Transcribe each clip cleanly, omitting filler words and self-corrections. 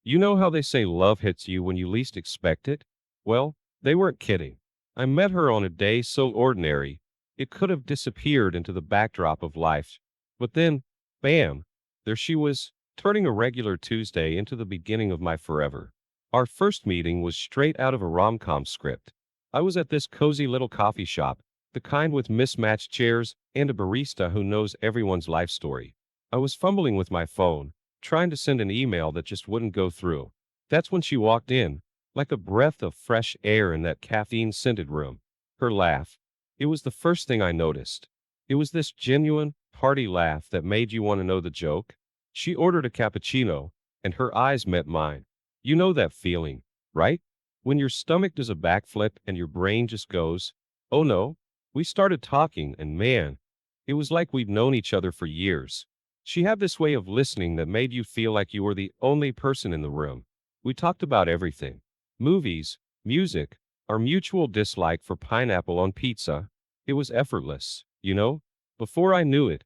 You know how they say love hits you when you least expect it? Well, they weren't kidding. I met her on a day so ordinary, it could have disappeared into the backdrop of life. But then, bam, there she was, turning a regular Tuesday into the beginning of my forever. Our first meeting was straight out of a rom-com script. I was at this cozy little coffee shop, the kind with mismatched chairs and a barista who knows everyone's life story. I was fumbling with my phone, trying to send an email that just wouldn't go through. That's when she walked in, like a breath of fresh air in that caffeine-scented room. Her laugh. It was the first thing I noticed. It was this genuine, hearty laugh that made you want to know the joke. She ordered a cappuccino, and her eyes met mine. You know that feeling, right? When your stomach does a backflip and your brain just goes, oh no. We started talking, and man, it was like we'd known each other for years. She had this way of listening that made you feel like you were the only person in the room. We talked about everything: movies, music, our mutual dislike for pineapple on pizza. It was effortless, you know? Before I knew it,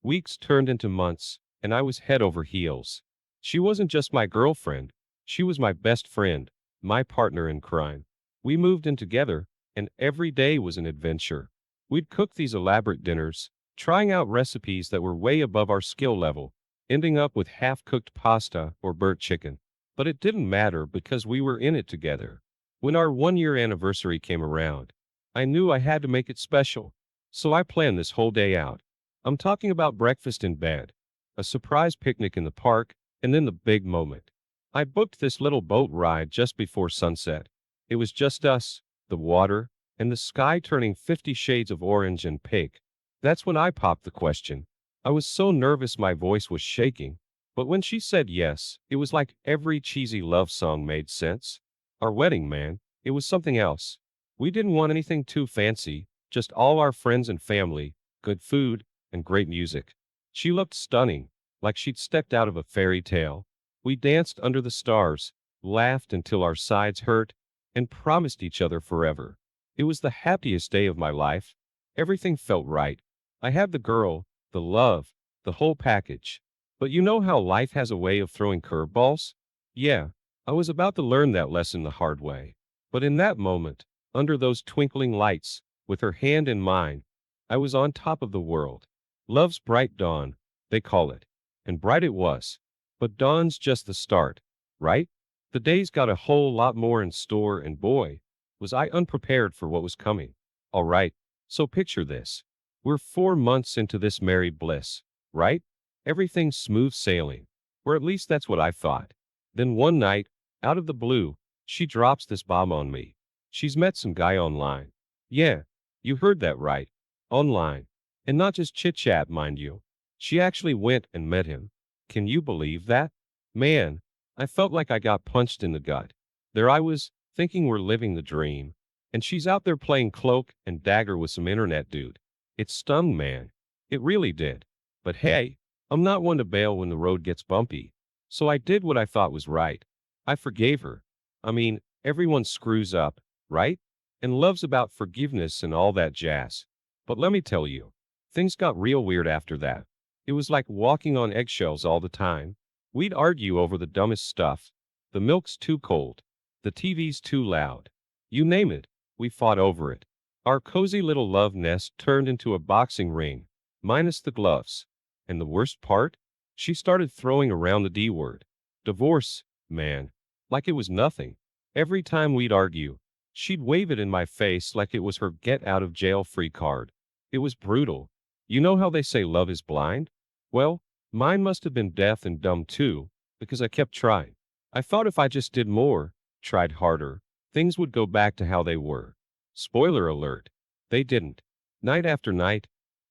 weeks turned into months, and I was head over heels. She wasn't just my girlfriend, she was my best friend, my partner in crime. We moved in together, and every day was an adventure. We'd cook these elaborate dinners, trying out recipes that were way above our skill level, ending up with half-cooked pasta or burnt chicken. But it didn't matter because we were in it together. When our one-year anniversary came around, I knew I had to make it special. So I planned this whole day out. I'm talking about breakfast in bed, a surprise picnic in the park, and then the big moment. I booked this little boat ride just before sunset. It was just us, the water, and the sky turning 50 shades of orange and pink. That's when I popped the question. I was so nervous my voice was shaking, but when she said yes, it was like every cheesy love song made sense. Our wedding, man, it was something else. We didn't want anything too fancy, just all our friends and family, good food, and great music. She looked stunning, like she'd stepped out of a fairy tale. We danced under the stars, laughed until our sides hurt, and promised each other forever. It was the happiest day of my life. Everything felt right. I had the girl, the love, the whole package. But you know how life has a way of throwing curveballs? Yeah, I was about to learn that lesson the hard way. But in that moment, under those twinkling lights, with her hand in mine, I was on top of the world. Love's bright dawn, they call it. And bright it was. But dawn's just the start, right? The day's got a whole lot more in store, and boy, was I unprepared for what was coming. All right, so picture this. We're 4 months into this married bliss, right? Everything's smooth sailing. Or at least that's what I thought. Then one night, out of the blue, she drops this bomb on me. She's met some guy online. Yeah, you heard that right. Online. And not just chit-chat, mind you. She actually went and met him. Can you believe that? Man, I felt like I got punched in the gut. There I was, thinking we're living the dream. And she's out there playing cloak and dagger with some internet dude. It stung, man. It really did. But hey, I'm not one to bail when the road gets bumpy. So I did what I thought was right. I forgave her. I mean, everyone screws up, right? And love's about forgiveness and all that jazz. But let me tell you, things got real weird after that. It was like walking on eggshells all the time. We'd argue over the dumbest stuff. The milk's too cold. The TV's too loud. You name it, we fought over it. Our cozy little love nest turned into a boxing ring, minus the gloves. And the worst part? She started throwing around the D word. Divorce, man. Like it was nothing. Every time we'd argue, she'd wave it in my face like it was her get out of jail free card. It was brutal. You know how they say love is blind? Well, mine must have been deaf and dumb too, because I kept trying. I thought if I just did more, tried harder, things would go back to how they were. Spoiler alert. They didn't. Night after night,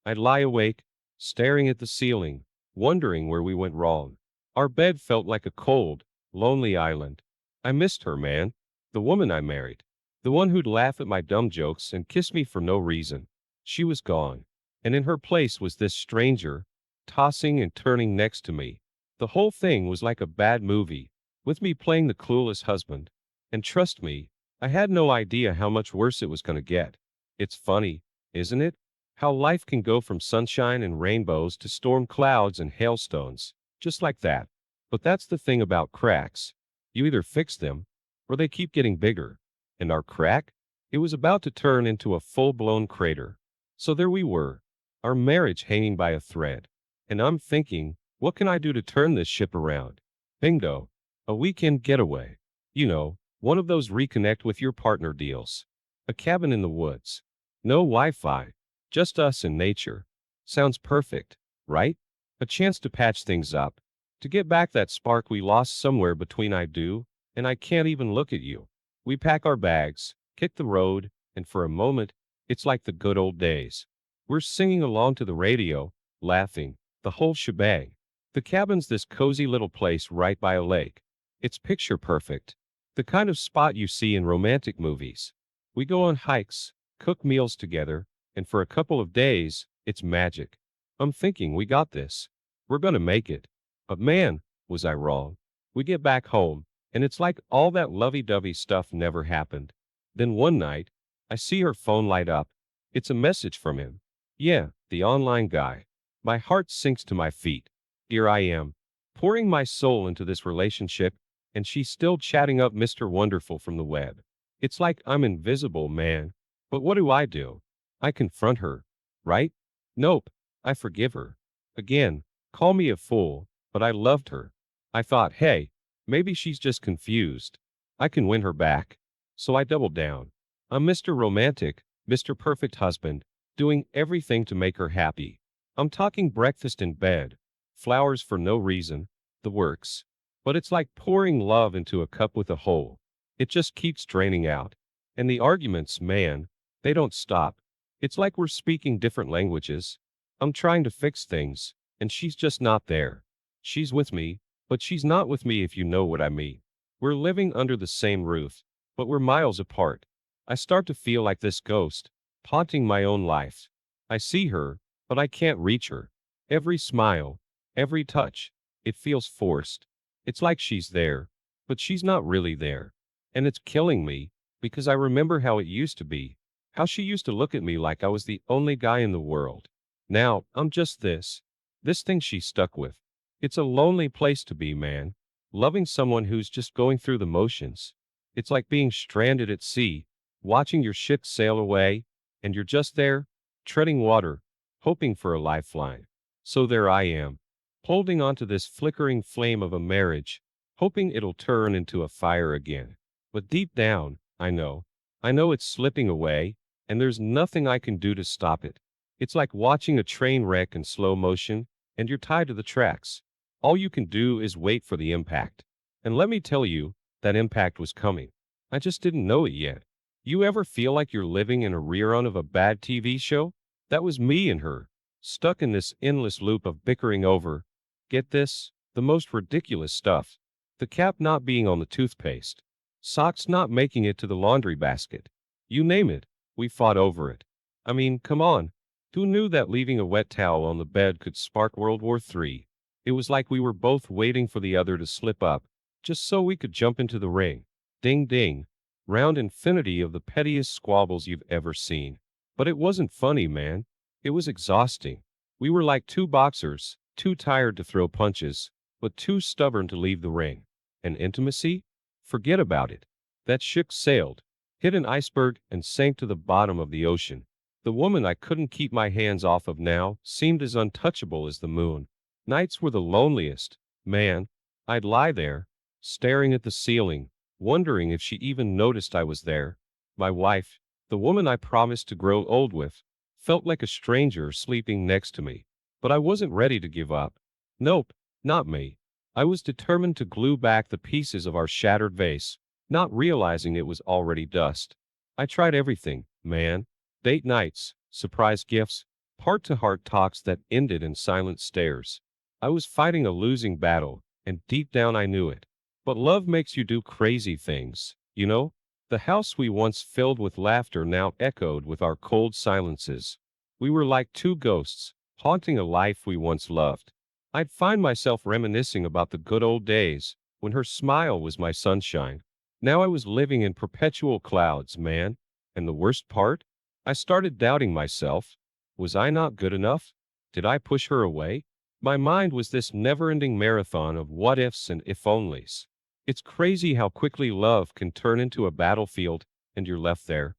I'd lie awake, staring at the ceiling, wondering where we went wrong. Our bed felt like a cold, lonely island. I missed her, man. The woman I married. The one who'd laugh at my dumb jokes and kiss me for no reason. She was gone. And in her place was this stranger, tossing and turning next to me. The whole thing was like a bad movie, with me playing the clueless husband. And trust me, I had no idea how much worse it was going to get. It's funny, isn't it? How life can go from sunshine and rainbows to storm clouds and hailstones, just like that. But that's the thing about cracks. You either fix them, or they keep getting bigger. And our crack? It was about to turn into a full-blown crater. So there we were, our marriage hanging by a thread. And I'm thinking, what can I do to turn this ship around? Bingo. A weekend getaway. You know, one of those reconnect with your partner deals. A cabin in the woods. No Wi-Fi. Just us and nature. Sounds perfect, right? A chance to patch things up. To get back that spark we lost somewhere between I do and I can't even look at you. We pack our bags, kick the road, and for a moment, it's like the good old days. We're singing along to the radio, laughing, the whole shebang. The cabin's this cozy little place right by a lake. It's picture perfect. The kind of spot you see in romantic movies. We go on hikes, cook meals together, and for a couple of days, it's magic. I'm thinking we got this. We're gonna make it. But man, was I wrong. We get back home, and it's like all that lovey-dovey stuff never happened. Then one night, I see her phone light up. It's a message from him. Yeah, the online guy. My heart sinks to my feet. Here I am, pouring my soul into this relationship, and she's still chatting up Mr. Wonderful from the web. It's like I'm invisible, man. But what do? I confront her, right? Nope, I forgive her. Again, call me a fool, but I loved her. I thought, hey, maybe she's just confused. I can win her back. So I doubled down. I'm Mr. Romantic, Mr. Perfect Husband, doing everything to make her happy. I'm talking breakfast in bed, flowers for no reason, the works. But it's like pouring love into a cup with a hole. It just keeps draining out. And the arguments, man, they don't stop. It's like we're speaking different languages. I'm trying to fix things, and she's just not there. She's with me, but she's not with me if you know what I mean. We're living under the same roof, but we're miles apart. I start to feel like this ghost, haunting my own life. I see her, but I can't reach her. Every smile, every touch, it feels forced. It's like she's there, but she's not really there. And it's killing me, because I remember how it used to be, how she used to look at me like I was the only guy in the world. Now, I'm just this thing she's stuck with. It's a lonely place to be, man. Loving someone who's just going through the motions. It's like being stranded at sea, watching your ship sail away, and you're just there, treading water, hoping for a lifeline. So there I am, holding on to this flickering flame of a marriage, hoping it'll turn into a fire again. But deep down, I know it's slipping away, and there's nothing I can do to stop it. It's like watching a train wreck in slow motion, and you're tied to the tracks. All you can do is wait for the impact. And let me tell you, that impact was coming. I just didn't know it yet. You ever feel like you're living in a rerun of a bad TV show? That was me and her, stuck in this endless loop of bickering over, get this, the most ridiculous stuff. The cap not being on the toothpaste. Socks not making it to the laundry basket. You name it, we fought over it. I mean, come on. Who knew that leaving a wet towel on the bed could spark World War III? It was like we were both waiting for the other to slip up, just so we could jump into the ring. Ding ding. Round infinity of the pettiest squabbles you've ever seen. But it wasn't funny, man. It was exhausting. We were like two boxers, too tired to throw punches, but too stubborn to leave the ring. And intimacy? Forget about it. That ship sailed, hit an iceberg, and sank to the bottom of the ocean. The woman I couldn't keep my hands off of now seemed as untouchable as the moon. Nights were the loneliest. Man, I'd lie there, staring at the ceiling, wondering if she even noticed I was there. My wife, the woman I promised to grow old with, felt like a stranger sleeping next to me. But I wasn't ready to give up. Nope, not me. I was determined to glue back the pieces of our shattered vase, not realizing it was already dust. I tried everything, man. Date nights, surprise gifts, heart-to-heart talks that ended in silent stares. I was fighting a losing battle, and deep down I knew it. But love makes you do crazy things, you know? The house we once filled with laughter now echoed with our cold silences. We were like two ghosts, haunting a life we once loved. I'd find myself reminiscing about the good old days, when her smile was my sunshine. Now I was living in perpetual clouds, man. And the worst part? I started doubting myself. Was I not good enough? Did I push her away? My mind was this never-ending marathon of what-ifs and if-onlys. It's crazy how quickly love can turn into a battlefield and you're left there,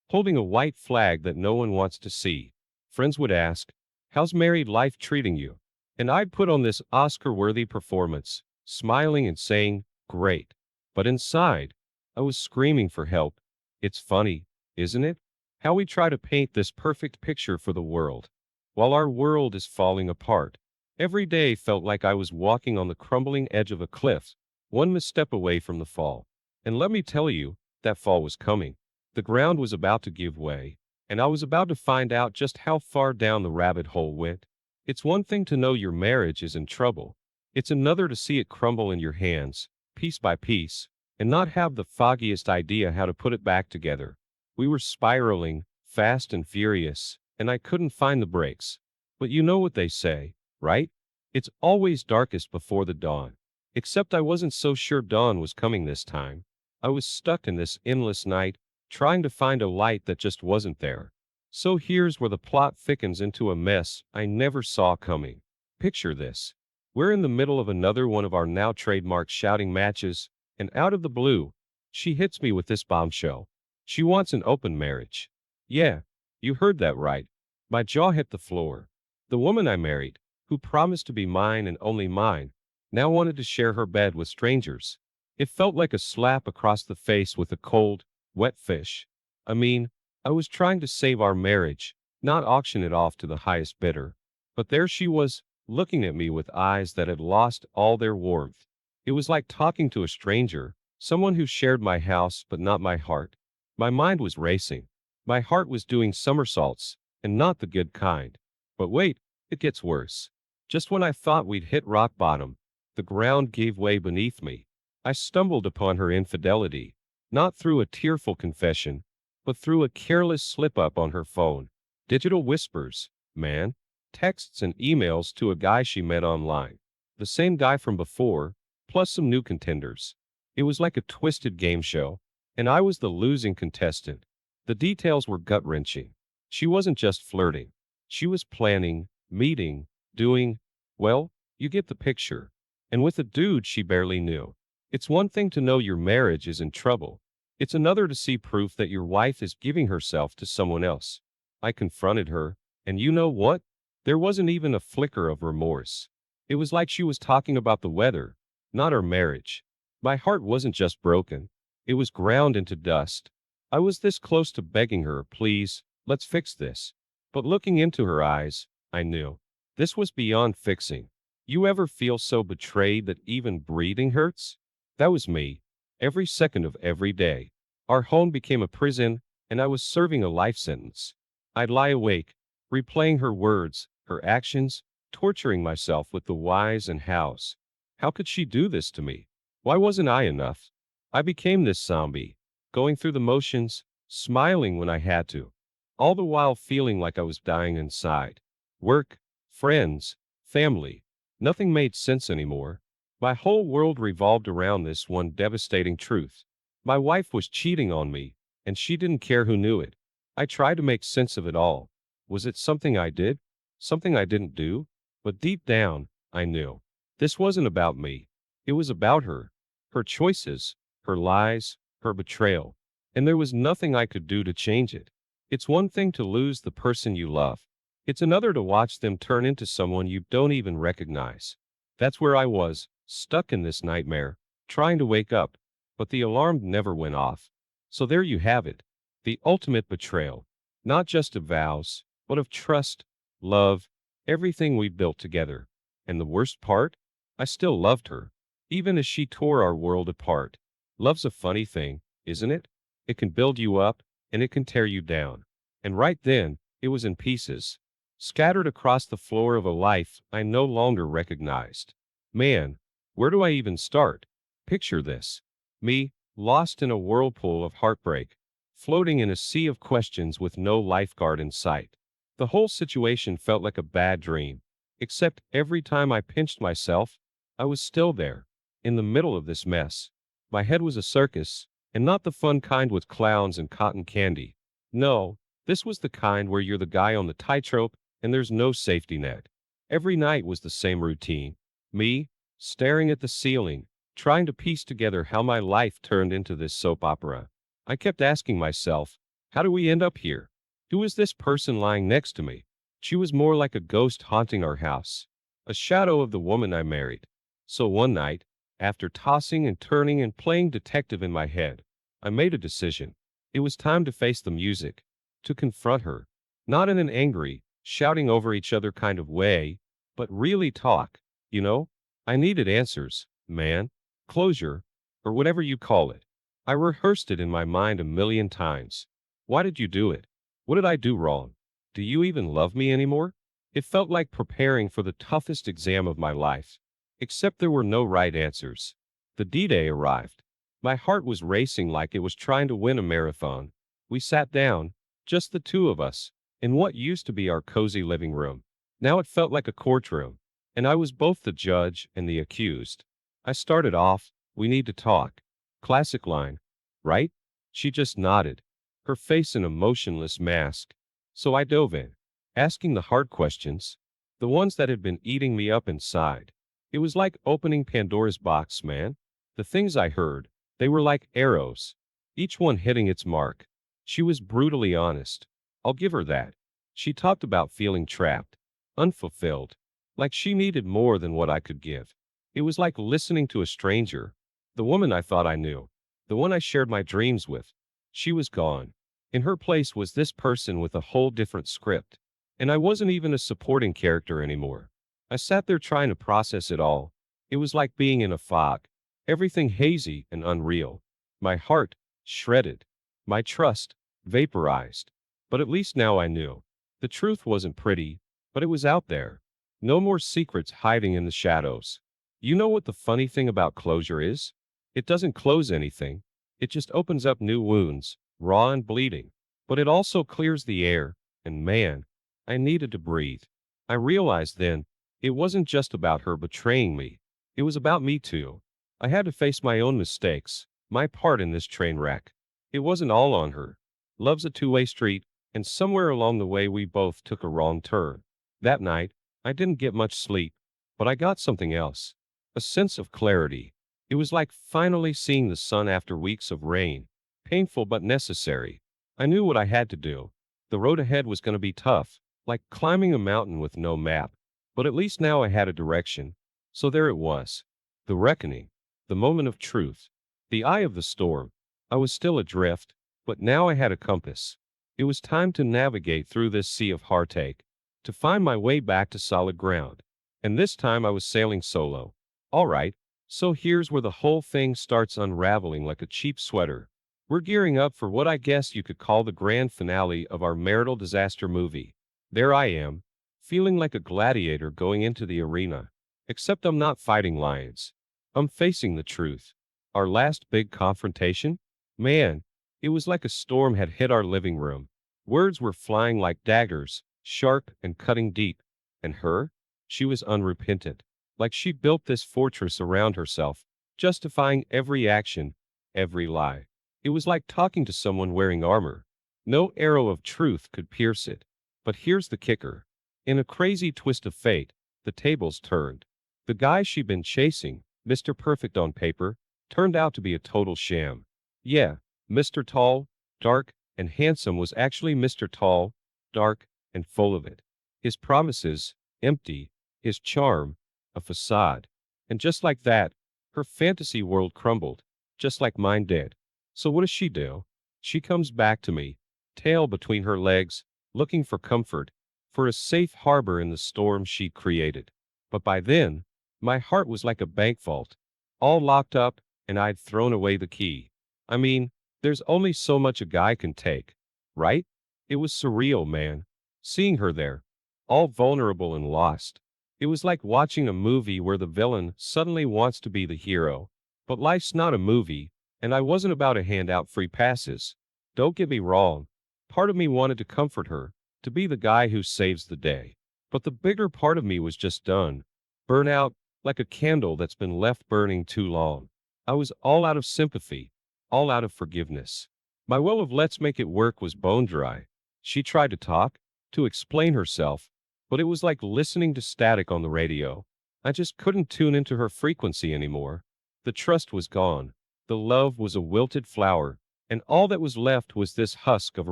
holding a white flag that no one wants to see. Friends would ask, "How's married life treating you?" And I'd put on this Oscar worthy performance, smiling and saying, "Great." But inside, I was screaming for help. It's funny, isn't it? How we try to paint this perfect picture for the world, while our world is falling apart. Every day felt like I was walking on the crumbling edge of a cliff, one misstep away from the fall. And let me tell you, that fall was coming. The ground was about to give way, and I was about to find out just how far down the rabbit hole went. It's one thing to know your marriage is in trouble. It's another to see it crumble in your hands, piece by piece, and not have the foggiest idea how to put it back together. We were spiraling, fast and furious, and I couldn't find the brakes. But you know what they say, right? It's always darkest before the dawn. Except I wasn't so sure dawn was coming this time. I was stuck in this endless night, trying to find a light that just wasn't there. So here's where the plot thickens into a mess I never saw coming. Picture this. We're in the middle of another one of our now trademark shouting matches, and out of the blue, she hits me with this bombshell. She wants an open marriage. Yeah, you heard that right. My jaw hit the floor. The woman I married, who promised to be mine and only mine, now wanted to share her bed with strangers. It felt like a slap across the face with a cold, wet fish. I mean, I was trying to save our marriage, not auction it off to the highest bidder. But there she was, looking at me with eyes that had lost all their warmth. It was like talking to a stranger, someone who shared my house but not my heart. My mind was racing. My heart was doing somersaults, and not the good kind. But wait, it gets worse. Just when I thought we'd hit rock bottom, the ground gave way beneath me. I stumbled upon her infidelity, not through a tearful confession, but through a careless slip-up on her phone. Digital whispers, man. Texts and emails to a guy she met online. The same guy from before, plus some new contenders. It was like a twisted game show, and I was the losing contestant. The details were gut-wrenching. She wasn't just flirting. She was planning, meeting, doing, well, you get the picture. And with a dude she barely knew. It's one thing to know your marriage is in trouble. It's another to see proof that your wife is giving herself to someone else. I confronted her, and you know what? There wasn't even a flicker of remorse. It was like she was talking about the weather, not our marriage. My heart wasn't just broken. It was ground into dust. I was this close to begging her, please, let's fix this. But looking into her eyes, I knew. This was beyond fixing. You ever feel so betrayed that even breathing hurts? That was me. Every second of every day. Our home became a prison, and I was serving a life sentence. I'd lie awake, replaying her words, her actions, torturing myself with the whys and hows. How could she do this to me? Why wasn't I enough? I became this zombie, going through the motions, smiling when I had to, all the while feeling like I was dying inside. Work, friends, family. Nothing made sense anymore. My whole world revolved around this one devastating truth. My wife was cheating on me, and she didn't care who knew it. I tried to make sense of it all. Was it something I did? Something I didn't do? But deep down, I knew. This wasn't about me. It was about her. Her choices, her lies, her betrayal. And there was nothing I could do to change it. It's one thing to lose the person you love. It's another to watch them turn into someone you don't even recognize. That's where I was, stuck in this nightmare, trying to wake up, but the alarm never went off. So there you have it. The ultimate betrayal. Not just of vows, but of trust, love, everything we built together. And the worst part? I still loved her, even as she tore our world apart. Love's a funny thing, isn't it? It can build you up, and it can tear you down. And right then, it was in pieces, scattered across the floor of a life I no longer recognized. Man, where do I even start? Picture this. Me, lost in a whirlpool of heartbreak, floating in a sea of questions with no lifeguard in sight. The whole situation felt like a bad dream, except every time I pinched myself, I was still there, in the middle of this mess. My head was a circus, and not the fun kind with clowns and cotton candy. No, this was the kind where you're the guy on the tightrope and there's no safety net. Every night was the same routine. Me, staring at the ceiling, trying to piece together how my life turned into this soap opera. I kept asking myself, how do we end up here? Who is this person lying next to me? She was more like a ghost haunting our house, a shadow of the woman I married. So one night, after tossing and turning and playing detective in my head, I made a decision. It was time to face the music, to confront her, not in an angry, shouting over each other kind of way, but really talk. You know, I needed answers, man, closure, or whatever you call it. I rehearsed it in my mind a million times. Why did you do it? What did I do wrong? Do you even love me anymore? It felt like preparing for the toughest exam of my life. Except there were no right answers. The D-Day arrived. My heart was racing like it was trying to win a marathon. We sat down, just the two of us, in what used to be our cozy living room. Now it felt like a courtroom, and I was both the judge and the accused. I started off, we need to talk. Classic line, right? She just nodded, her face an emotionless mask. So I dove in, asking the hard questions, the ones that had been eating me up inside. It was like opening Pandora's box, man. The things I heard, they were like arrows, each one hitting its mark. She was brutally honest. I'll give her that. She talked about feeling trapped, unfulfilled, like she needed more than what I could give. It was like listening to a stranger, the woman I thought I knew, the one I shared my dreams with. She was gone. In her place was this person with a whole different script. And I wasn't even a supporting character anymore. I sat there trying to process it all. It was like being in a fog, everything hazy and unreal. My heart, shredded. My trust, vaporized. But at least now I knew. The truth wasn't pretty, but it was out there. No more secrets hiding in the shadows. You know what the funny thing about closure is? It doesn't close anything. It just opens up new wounds, raw and bleeding. But it also clears the air, and man, I needed to breathe. I realized then, it wasn't just about her betraying me. It was about me too. I had to face my own mistakes, my part in this train wreck. It wasn't all on her. Love's a two-way street, and somewhere along the way we both took a wrong turn. That night, I didn't get much sleep, but I got something else. A sense of clarity. It was like finally seeing the sun after weeks of rain. Painful but necessary. I knew what I had to do. The road ahead was going to be tough, like climbing a mountain with no map. But at least now I had a direction. So there it was. The reckoning. The moment of truth. The eye of the storm. I was still adrift, but now I had a compass. It was time to navigate through this sea of heartache, to find my way back to solid ground. And this time I was sailing solo. All right, so here's where the whole thing starts unraveling like a cheap sweater. We're gearing up for what I guess you could call the grand finale of our marital disaster movie. There I am, feeling like a gladiator going into the arena. Except I'm not fighting lions. I'm facing the truth. Our last big confrontation? Man, it was like a storm had hit our living room. Words were flying like daggers, sharp and cutting deep. And her? She was unrepentant. Like she built this fortress around herself, justifying every action, every lie. It was like talking to someone wearing armor. No arrow of truth could pierce it. But here's the kicker. In a crazy twist of fate, the tables turned. The guy she'd been chasing, Mr. Perfect on paper, turned out to be a total sham. Yeah, Mr. Tall, dark, and handsome was actually Mr. Tall, dark, and full of it. His promises, empty, his charm, a facade. And just like that, her fantasy world crumbled, just like mine did. So what does she do? She comes back to me, tail between her legs, looking for comfort, for a safe harbor in the storm she'd created. But by then, my heart was like a bank vault, all locked up, and I'd thrown away the key. I mean, there's only so much a guy can take, right? It was surreal, man. Seeing her there, all vulnerable and lost. It was like watching a movie where the villain suddenly wants to be the hero. But life's not a movie, and I wasn't about to hand out free passes. Don't get me wrong. Part of me wanted to comfort her, to be the guy who saves the day. But the bigger part of me was just done. Burn out, like a candle that's been left burning too long. I was all out of sympathy, all out of forgiveness. My well of let's make it work was bone dry. She tried to talk, to explain herself, but it was like listening to static on the radio. I just couldn't tune into her frequency anymore. The trust was gone. The love was a wilted flower, and all that was left was this husk of a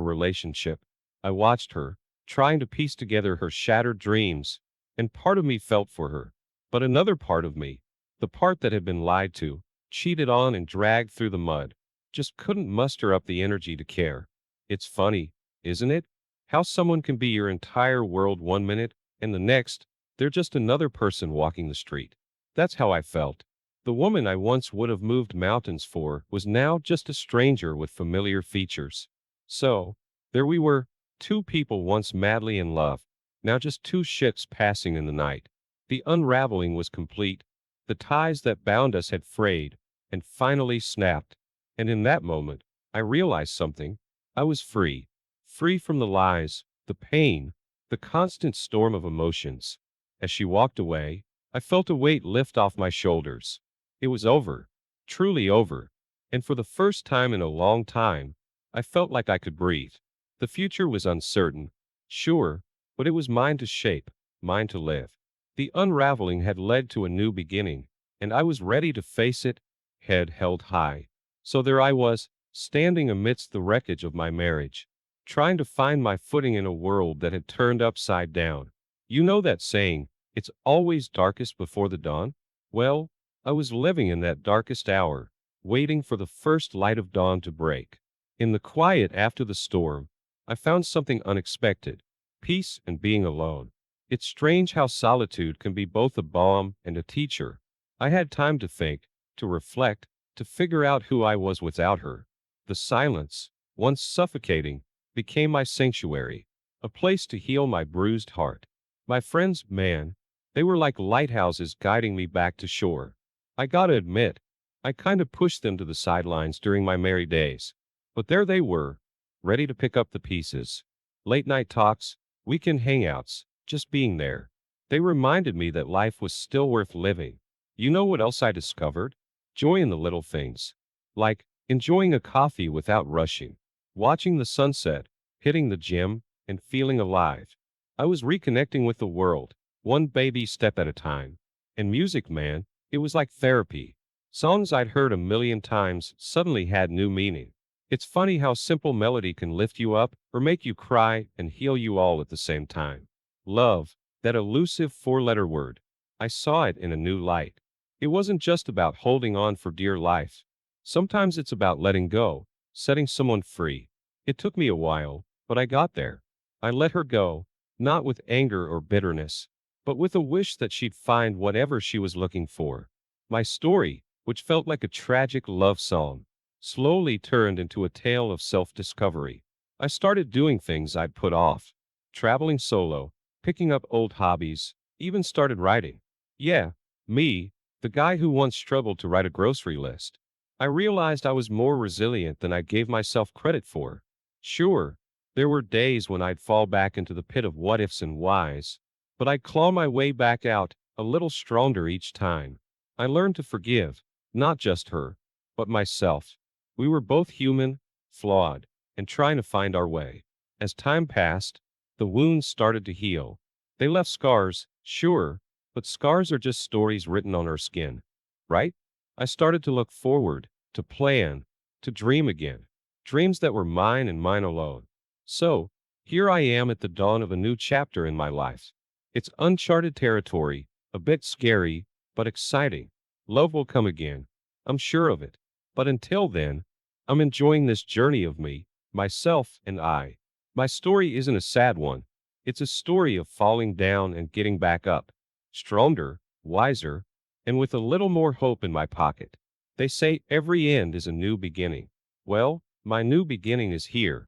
relationship. I watched her, trying to piece together her shattered dreams, and part of me felt for her. But another part of me, the part that had been lied to, cheated on, and dragged through the mud, just couldn't muster up the energy to care. It's funny, isn't it? How someone can be your entire world one minute, and the next, they're just another person walking the street. That's how I felt. The woman I once would have moved mountains for was now just a stranger with familiar features. So, there we were, two people once madly in love, now just two ships passing in the night. The unraveling was complete. The ties that bound us had frayed and finally snapped. And in that moment, I realized something. I was free. Free from the lies, the pain, the constant storm of emotions. As she walked away, I felt a weight lift off my shoulders. It was over, truly over. And for the first time in a long time, I felt like I could breathe. The future was uncertain, sure, but it was mine to shape, mine to live. The unraveling had led to a new beginning, and I was ready to face it, head held high. So there I was, standing amidst the wreckage of my marriage, trying to find my footing in a world that had turned upside down. You know that saying, it's always darkest before the dawn? Well, I was living in that darkest hour, waiting for the first light of dawn to break. In the quiet after the storm, I found something unexpected, peace and being alone. It's strange how solitude can be both a balm and a teacher. I had time to think, to reflect, to figure out who I was without her. The silence, once suffocating, became my sanctuary, a place to heal my bruised heart. My friends, man, they were like lighthouses guiding me back to shore. I gotta admit, I kind of pushed them to the sidelines during my merry days. But there they were, ready to pick up the pieces. Late night talks, weekend hangouts, just being there. They reminded me that life was still worth living. You know what else I discovered? Joy in the little things. Like enjoying a coffee without rushing, watching the sunset, hitting the gym, and feeling alive. I was reconnecting with the world, one baby step at a time. And music, man, it was like therapy. Songs I'd heard a million times suddenly had new meaning. It's funny how simple melody can lift you up or make you cry and heal you all at the same time. Love, that elusive four-letter word. I saw it in a new light. It wasn't just about holding on for dear life. Sometimes it's about letting go, setting someone free. It took me a while, but I got there. I let her go, not with anger or bitterness, but with a wish that she'd find whatever she was looking for. My story, which felt like a tragic love song, slowly turned into a tale of self-discovery. I started doing things I'd put off, traveling solo, picking up old hobbies, even started writing. Yeah, me, the guy who once struggled to write a grocery list. I realized I was more resilient than I gave myself credit for. Sure, there were days when I'd fall back into the pit of what ifs and whys, but I'd claw my way back out, a little stronger each time. I learned to forgive, not just her, but myself. We were both human, flawed, and trying to find our way. As time passed, the wounds started to heal. They left scars, sure, but scars are just stories written on our skin, right? I started to look forward, to plan, to dream again. Dreams that were mine and mine alone. So, here I am at the dawn of a new chapter in my life. It's uncharted territory, a bit scary, but exciting. Love will come again. I'm sure of it. But until then, I'm enjoying this journey of me, myself, and I. My story isn't a sad one. It's a story of falling down and getting back up. Stronger, wiser, and with a little more hope in my pocket. They say every end is a new beginning. Well, my new beginning is here.